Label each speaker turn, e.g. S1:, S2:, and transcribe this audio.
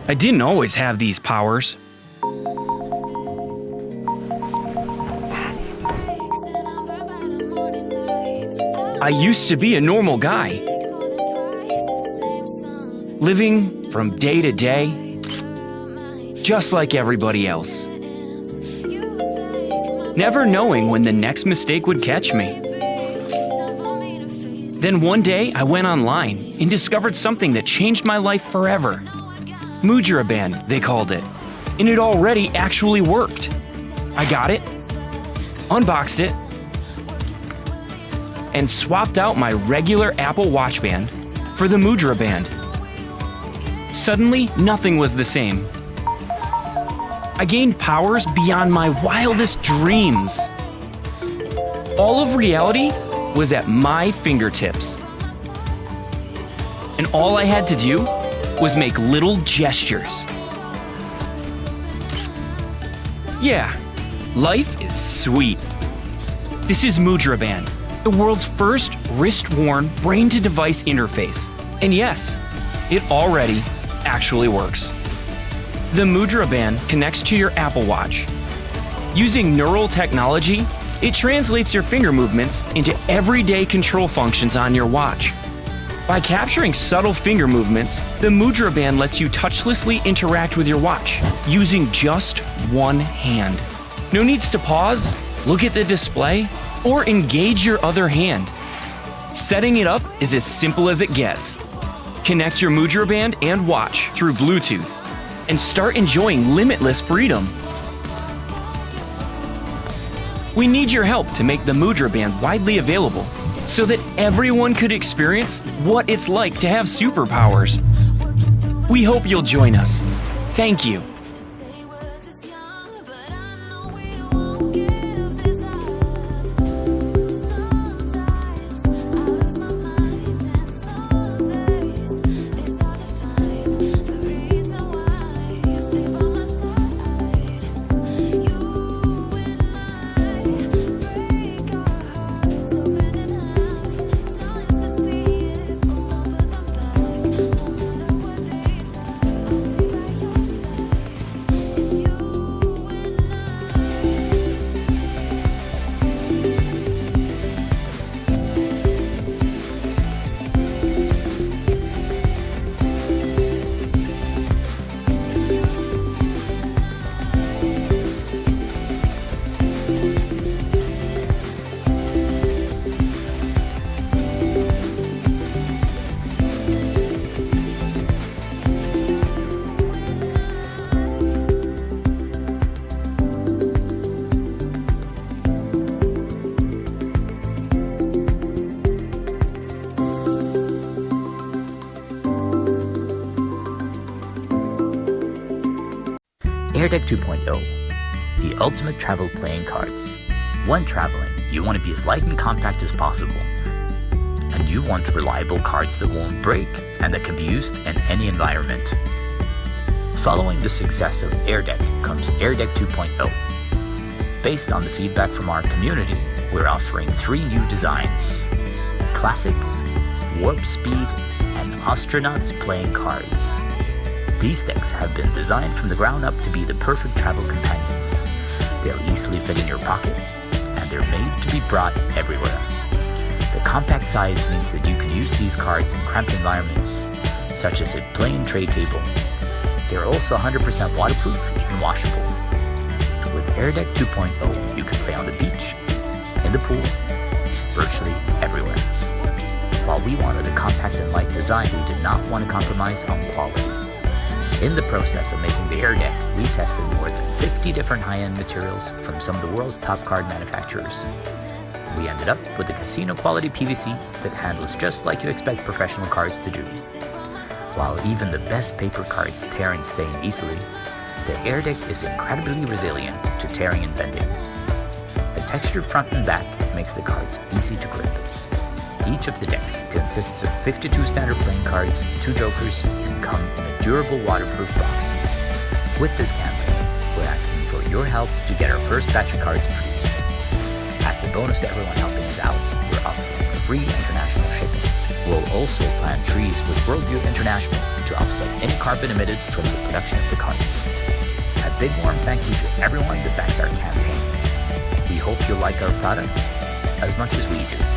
S1: I didn't always have these powers. I used to be a normal guy, living from day to day, just like everybody else, never knowing when the next mistake would catch me. Then one day, I went online and discovered something that changed my life forever. Mudra band, they called it, and it already actually worked. I got it, unboxed it, and swapped out my regular Apple Watch band for the Mudra band. Suddenly, nothing was the same. I gained powers beyond my wildest dreams. All of reality was at my fingertips. And all I had to do was make little gestures. Yeah, life is sweet. This is Mudra band, the world's first wrist-worn brain-to-device interface. And yes, it already actually works. The Mudra band connects to your Apple Watch. Using neural technology, it translates your finger movements into everyday control functions on your watch. By capturing subtle finger movements, the Mudra band lets you touchlessly interact with your watch using just one hand. No needs to pause, look at the display, or engage your other hand. Setting it up is as simple as it gets. Connect your Mudra band and watch through Bluetooth and start enjoying limitless freedom. We need your help to make the Mudra band widely available so that everyone could experience what it's like to have superpowers. We hope you'll join us. Thank you.
S2: AirDeck 2.0, the ultimate travel playing cards. When traveling, you want to be as light and compact as possible. And you want reliable cards that won't break and that can be used in any environment. Following the success of AirDeck comes AirDeck 2.0. Based on the feedback from our community, we're offering 3 new designs: Classic, Warp Speed, and Astronauts playing cards. These decks have been designed from the ground up to be the perfect travel companions. They'll easily fit in your pocket, and they're made to be brought everywhere. The compact size means that you can use these cards in cramped environments, such as a plain tray table. They're also 100% waterproof and washable. With AirDeck 2.0, you can play on the beach, in the pool, virtually everywhere. While we wanted a compact and light design, we did not want to compromise on quality. In the process of making the AirDeck, we tested more than 50 different high-end materials from some of the world's top card manufacturers. We ended up with a casino-quality PVC that handles just like you expect professional cards to do. While even the best paper cards tear and stain easily, the AirDeck is incredibly resilient to tearing and bending. The textured front and back makes the cards easy to grip. Each of the decks consists of 52 standard playing cards, 2 jokers, and come in a durable waterproof box. With this campaign, we're asking for your help to get our first batch of cards produced. As a bonus to everyone helping us out, we're offering free international shipping. We'll also plant trees with Worldview International to offset any carbon emitted from the production of the cards. A big warm thank you to everyone that backs our campaign. We hope you like our product as much as we do.